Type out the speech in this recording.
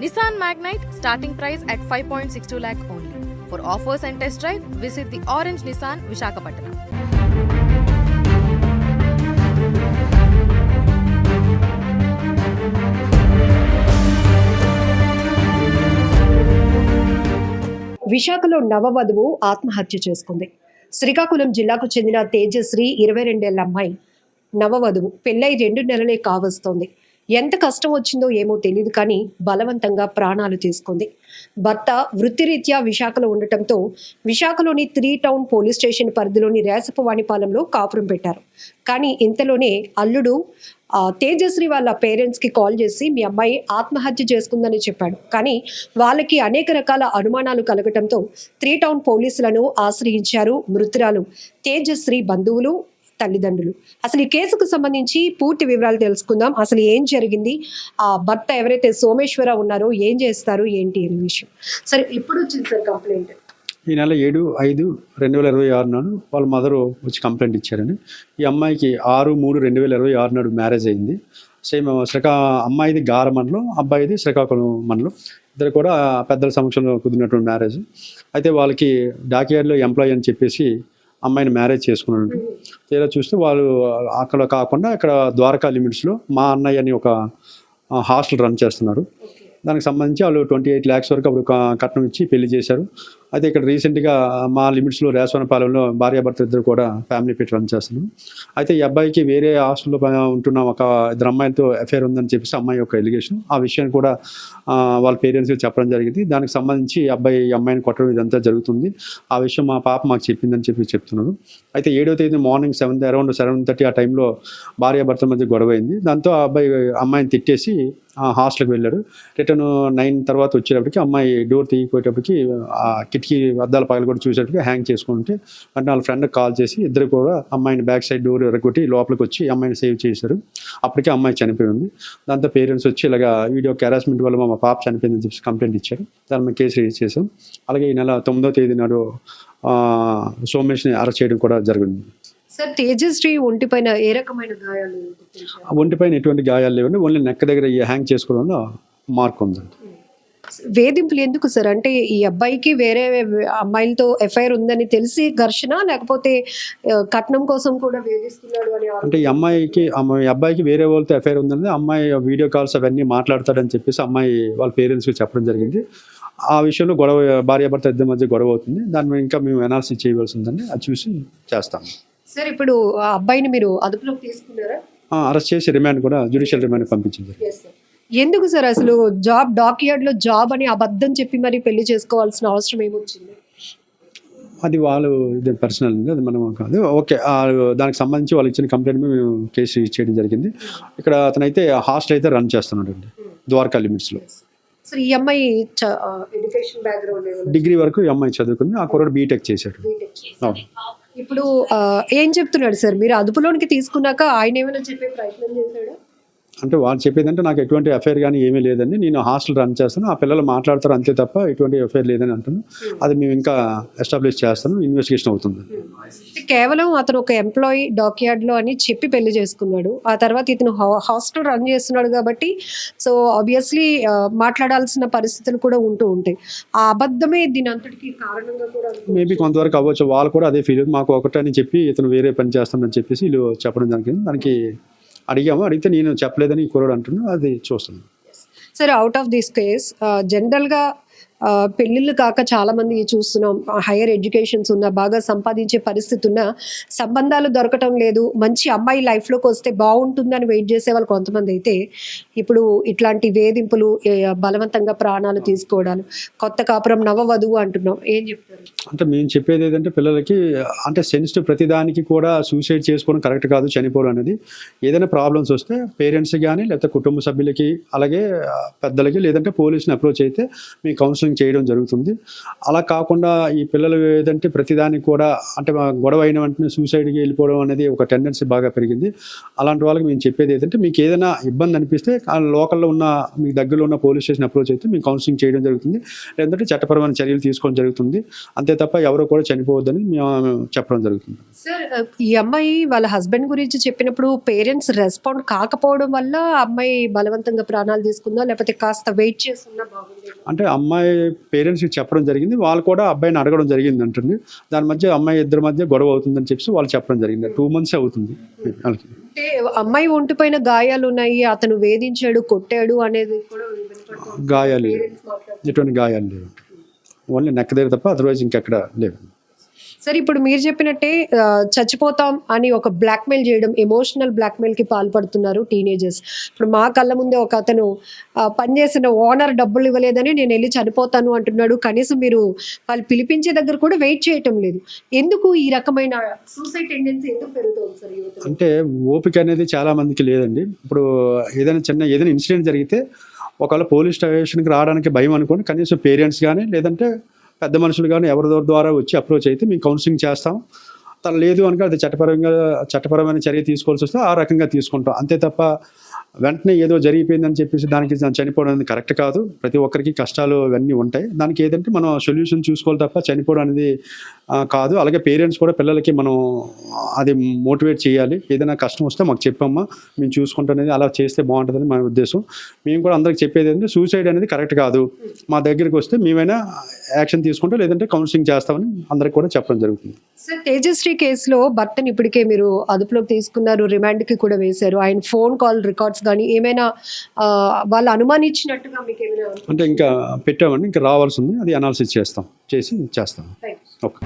Nissan Magnite starting price at 5.62 lakh only. For offers and test drive, visit the Orange Nissan Visakhapatnam. విశాఖలో నవవధువు ఆత్మహత్య చేసుకుంది. శ్రీకాకుళం జిల్లాకు చెందిన తేజశ్రీ 22 ఏళ్ల అమ్మాయి నవవధువు. పెళ్ళై 2 నెలలే కావస్తోంది. ఎంత కష్టం వచ్చిందో ఏమో తెలియదు కానీ బలవంతంగా ప్రాణాలు తీసుకుంది. భర్త వృత్తిరీత్యా విశాఖలో ఉండటంతో విశాఖలోని 3 టౌన్ పోలీస్ స్టేషన్ పరిధిలోని రేసపవాణిపాలెంలో కాపురం పెట్టారు. కానీ ఇంతలోనే అల్లుడు తేజశ్రీ వాళ్ళ పేరెంట్స్కి కాల్ చేసి మీ అమ్మాయి ఆత్మహత్య చేసుకుందని చెప్పాడు. కానీ వాళ్ళకి అనేక రకాల అనుమానాలు కలగటంతో 3 టౌన్ పోలీసులను ఆశ్రయించారు మృతురాలు తేజశ్రీ బంధువులు, తల్లిదండ్రులు. అసలు ఈ కేసుకు సంబంధించి పూర్తి వివరాలు తెలుసుకుందాం. అసలు ఏం జరిగింది, ఆ భర్త ఎవరైతే సోమేశ్వర ఉన్నారో ఏం చేస్తారు ఏంటి అనే విషయం. సరే, ఎప్పుడు వచ్చింది సార్ కంప్లైంట్? ఈ నెల 7/5/2026 నాడు వాళ్ళ మదరు వచ్చి కంప్లైంట్ ఇచ్చారని. ఈ అమ్మాయికి 6/3/2026 నాడు మ్యారేజ్ అయింది. సేమ్ అమ్మాయిది గార మండలం, అబ్బాయిది శ్రీకాకుళం మండలం. ఇద్దరు కూడా పెద్దల సమక్షంలో కుదిరినటువంటి మ్యారేజ్. అయితే వాళ్ళకి డాక్యార్డ్లో ఎంప్లాయీ అని చెప్పేసి అమ్మాయిని మ్యారేజ్ చేసుకున్నాడు. తీరా చూస్తే వాళ్ళు అక్కడ కాకుండా ఇక్కడ ద్వారకా లిమిట్స్లో మా అన్నయ్య అని ఒక హాస్టల్ రన్ చేస్తున్నారు. దానికి సంబంధించి వాళ్ళు 28 lakhs వరకు అప్పుడు కట్నం ఇచ్చి పెళ్లి చేశారు. అయితే ఇక్కడ రీసెంట్గా మా లిమిట్స్లో రేసవనపాలెంలో భార్యాభర్త ఇద్దరు కూడా ఫ్యామిలీ పెట్టి రన్ చేస్తున్నాం. అయితే ఈ అబ్బాయికి వేరే హాస్టల్లో ఉంటున్న ఒక 2 అమ్మాయిలతో అఫేర్ ఉందని చెప్పేసి అమ్మాయి యొక్క ఎలిగేషన్. ఆ విషయాన్ని కూడా వాళ్ళ పేరెంట్స్కి చెప్పడం జరిగింది. దానికి సంబంధించి ఈ అమ్మాయిని కొట్టడం ఇదంతా జరుగుతుంది. ఆ విషయం మా పాప మాకు చెప్పిందని చెప్తున్నారు. అయితే 7వ తేదీ మార్నింగ్ అరౌండ్ 7:30 ఆ టైంలో భార్యాభర్తల మధ్య గొడవ అయింది. దాంతో అమ్మాయిని తిట్టేసి హాస్టల్కి వెళ్ళాడు. రిటర్న్ 9 తర్వాత వచ్చేటప్పటికి అమ్మాయి డోర్ తీగిపోయేటప్పటికి ఆ కిటికీ అద్దాల పగలు కూడా చూసేటప్పటికి హ్యాంగ్ చేసుకుంటే అంటే వాళ్ళ ఫ్రెండ్కి కాల్ చేసి ఇద్దరు కూడా అమ్మాయిని బ్యాక్ సైడ్ డోర్ ఎరగొట్టి లోపలికి వచ్చి అమ్మాయిని సేవ్ చేశారు. అప్పటికే అమ్మాయి చనిపోయింది. దాంతో పేరెంట్స్ వచ్చి ఇలాగా వీడియో హెరాస్మెంట్ వల్ల మా పాప చనిపోయిందని చెప్పి కంప్లైంట్ ఇచ్చారు. దాని మీద కేసు రిజిస్టర్ చేసాం. అలాగే ఈ నెల 9వ తేదీ నాడు సోమేష్ని అరెస్ట్ చేయడం కూడా జరిగింది. సార్, తేజశ్రీ ఒంటిపైన ఏ రకమైన గాయాలు? ఒంటిపైన ఎటువంటి గాయాలు లేవండి. ఓన్లీ నెక్ దగ్గర హ్యాంగ్ చేసుకోవడంలో మార్క్ ఉందండి. వేధింపులు ఎందుకు సార్? అంటే ఈ అబ్బాయికి వేరే అమ్మాయిలతో ఎఫ్ఐఆర్ ఉందని తెలిసి ఘర్షణ, లేకపోతే కట్నం కోసం కూడా వేధిస్తున్నాడు అని? అంటే ఈ అబ్బాయికి వేరే వాళ్ళతో ఎఫ్ఐఆర్ ఉందని అమ్మాయి వీడియో కాల్స్ అవన్నీ మాట్లాడతాడని చెప్పేసి అమ్మాయి వాళ్ళ పేరెంట్స్కి చెప్పడం జరిగింది. ఆ విషయంలో భార్యాభర్త ఇద్దరి మధ్య గొడవ అవుతుంది. దాని మీద ఇంకా మేము అనాలిసిస్ చేయవలసి ఉందండి. అది చూసి చేస్తాం. సార్, ఇప్పుడు ఆ అబ్బాయిని మీరు అదుపులోకి తీసుకున్నారా? అరెస్ట్ చేసి రిమాండ్ కూడా జ్యుడిషియల్ రిమాండ్ పంపించింది. ఎందుకు సార్ అసలు డాక్యార్డ్ లో జాబ్ అని అబద్ధం చెప్పి మరి పెళ్లి చేసుకోవాల్సిన అవసరం ఏమొచ్చింది? అది వాళ్ళు ఇది పర్సనల్, అది మనం కాదు. ఓకే, దానికి సంబంధించి వాళ్ళు ఇచ్చిన కంప్లైంట్ మేము కేసు రిజిస్టర్ చేయడం జరిగింది. ఇక్కడ అతనైతే హాస్టల్ అయితే రన్ చేస్తున్నాడు అండి, ద్వారకా లిమిట్స్లో. సార్, ఈ అమ్మాయి ఎడ్యుకేషన్ బ్యాక్గ్రౌండ్ డిగ్రీ వరకు ఈ అమ్మాయి చదువుకుంది. ఆ కుర్రాడు బీటెక్ చేశాడు. ఇప్పుడు ఏం చెప్తున్నాడు సార్? మీరు అదుపులోనికి తీసుకున్నాక ఆయన ఏమైనా చెప్పే ప్రయత్నం చేశాడు? అంటే వాళ్ళు చెప్పేదంటే నాకు ఎటువంటి అఫైర్ కానీ ఏమీ లేదండి, నేను హాస్టల్ రన్ చేస్తాను, ఆ పిల్లలు మాట్లాడతారు అంతే తప్ప ఎటువంటి అఫైర్ లేదని అంటున్నాను. అది మేము ఇంకా ఎస్టాబ్లిష్ చేస్తాను, ఇన్వెస్టిగేషన్ అవుతుంది. కేవలం అతను ఒక ఎంప్లాయీ డాక్యార్డ్లో అని చెప్పి పెళ్లి చేసుకున్నాడు. ఆ తర్వాత ఇతను హాస్టల్ రన్ చేస్తున్నాడు కాబట్టి సో ఆబ్వియస్లీ మాట్లాడాల్సిన పరిస్థితులు కూడా ఉంటూ ఉంటాయి. ఆ అబద్ధమే దీని అంతటికి కారణంగా కూడా మేబీ కొంతవరకు అవ్వచ్చు. వాళ్ళు కూడా అదే ఫీల్, మాకు ఒకటని చెప్పి ఇతను వేరే పని చేస్తామని చెప్పేసి వీళ్ళు చెప్పడం జరిగింది. దానికి అడిగితే నేను చెప్పలేదని ఈ కుర్రాడు అంటున్నాను. అది చూస్తున్నాను. సరే, అవుట్ ఆఫ్ దిస్ కేస్ జనరల్గా పెళ్ళిళ్ళు కాక చాలా మంది చూస్తున్నాం, హైయర్ ఎడ్యుకేషన్స్ ఉన్న, బాగా సంపాదించే పరిస్థితి ఉన్న, సంబంధాలు దొరకటం లేదు, మంచి అమ్మాయి లైఫ్లోకి వస్తే బాగుంటుందని వెయిట్ చేసే వాళ్ళు కొంతమంది అయితే ఇప్పుడు ఇట్లాంటి వేధింపులు, బలవంతంగా ప్రాణాలు తీసుకోవడాలు, కొత్త కాపురం నవవధువు అంటున్నాం. ఏం చెప్తారు? అంటే మేము చెప్పేది ఏంటంటే పిల్లలకి అంటే సెన్సిటివ్ ప్రతిదానికి కూడా సూసైడ్ చేసుకోవడం కరెక్ట్ కాదు, చనిపోవడం అనేది. ఏదైనా ప్రాబ్లమ్స్ వస్తే పేరెంట్స్ కానీ లేకపోతే కుటుంబ సభ్యులకి అలాగే పెద్దలకి లేదంటే పోలీసుని అప్రోచ్ అయితే మీ కౌన్సిలింగ్ కౌన్సిలింగ్ చేయడం జరుగుతుంది. అలా కాకుండా ఈ పిల్లలు ఏదంటే ప్రతిదానికి కూడా అంటే గొడవ అయిన వెంటనే సూసైడ్కి వెళ్ళిపోవడం అనేది ఒక టెండెన్సీ బాగా పెరిగింది. అలాంటి వాళ్ళకి మేము చెప్పేది ఏంటంటే మీకు ఏదైనా ఇబ్బంది అనిపిస్తే ఆ లోకల్లో ఉన్న మీ దగ్గరలో ఉన్న పోలీస్ స్టేషన్ అప్రోచ్ అయితే మేము కౌన్సిలింగ్ చేయడం జరుగుతుంది. లేదంటే చట్టపరమైన చర్యలు తీసుకోవడం జరుగుతుంది. అంతే తప్ప ఎవరో కూడా చనిపోవద్దని మేము చెప్పడం జరుగుతుంది. సార్ ఈ అమ్మాయి వాళ్ళ హస్బెండ్ గురించి చెప్పినప్పుడు పేరెంట్స్ రెస్పాండ్ కాకపోవడం వల్ల అమ్మాయి బలవంతంగా ప్రాణాలు తీసుకుందా, లేకపోతే కాస్త వెయిట్ చేస్తున్నా బాగుంది? అంటే అమ్మాయి పేరెంట్స్కి చెప్పడం జరిగింది. వాళ్ళు కూడా అబ్బాయిని అడగడం జరిగింది అంటుంది. దాని మధ్య అమ్మాయి ఇద్దరి మధ్య గొడవ అవుతుందని చెప్పి వాళ్ళు చెప్పడం జరిగింది. 2 months అవుతుంది వాళ్ళకి. అంటే అమ్మాయి ఒంటిపైన గాయాలు ఉన్నాయి, అతను వేధించాడు, కొట్టాడు అనేది కూడా వినపడుతోంది. గాయాలు Parents మాట్లాడుతున్నారు. ఎటువంటి గాయాలు లేవు, ఓన్లీ నెక్ దగ్గర తప్ప అదర్వైజ్ ఇంకెక్కడ లేవు. సరే, ఇప్పుడు మీరు చెప్పినట్టే చచ్చిపోతాం అని ఒక బ్లాక్మెయిల్ చేయడం, ఎమోషనల్ బ్లాక్మెయిల్కి పాల్పడుతున్నారు టీనేజర్స్. ఇప్పుడు మా కళ్ళ ముందే ఒక అతను పనిచేసిన ఓనర్ డబ్బులు ఇవ్వలేదని నేను వెళ్ళి చనిపోతాను అంటున్నాడు. కనీసం మీరు వాళ్ళు పిలిపించే దగ్గర కూడా వెయిట్ చేయటం లేదు. ఎందుకు ఈ రకమైన సూసైడ్ టెండెన్సీ ఎందుకు పెరుగుతుంది సార్ యువతలో? అంటే ఓపిక అనేది చాలా మందికి లేదండి. ఇప్పుడు ఏదైనా ఇన్సిడెంట్ జరిగితే ఒకవేళ పోలీస్ స్టేషన్కి రావడానికి భయం అనుకోండి, కనీసం పేరెంట్స్ కానీ లేదంటే పెద్ద మనుషులు కానీ ఎవరి ద్వారా వచ్చి అప్రోచ్ అయితే మేము కౌన్సిలింగ్ చేస్తాం. తను లేదు అనుకో అది చట్టపరమైన చర్య తీసుకోవాల్సి వస్తే ఆ రకంగా తీసుకుంటాం. అంతే తప్ప వెంటనే ఏదో జరిగిపోయిందని చెప్పేసి దానికి చనిపోవడం అనేది కరెక్ట్ కాదు. ప్రతి ఒక్కరికి కష్టాలు ఇవన్నీ ఉంటాయి. దానికి ఏదంటే మనం సొల్యూషన్ చూసుకోవాలి తప్ప చనిపోవడం అనేది కాదు. అలాగే పేరెంట్స్ కూడా పిల్లలకి మనం అది మోటివేట్ చేయాలి. ఏదైనా కష్టం వస్తే మాకు చెప్పమ్మా, మేము చూసుకుంటాం అనేది అలా చేస్తే బాగుంటుందని మా ఉద్దేశం. మేము కూడా అందరికి చెప్పేది ఏంటంటే సూసైడ్ అనేది కరెక్ట్ కాదు. మా దగ్గరికి వస్తే మేమైనా యాక్షన్ తీసుకుంటాం, లేదంటే కౌన్సిలింగ్ చేస్తామని అందరికి కూడా చెప్పడం జరుగుతుంది. సార్, తేజశ్రీ కేసులో భర్తని ఇప్పటికే మీరు అదుపులోకి తీసుకున్నారు, రిమాండ్కి కూడా వేశారు. ఆయన ఫోన్ కాల్ రికార్డ్స్ కానీ ఏమైనా వాళ్ళు అనుమానించినట్టుగా మీకు ఏమైనా? అంటే ఇంకా పెట్టామండి, ఇంకా రావాల్సి ఉంది. అది అనాలిసిస్ చేస్తాం. ఓకే.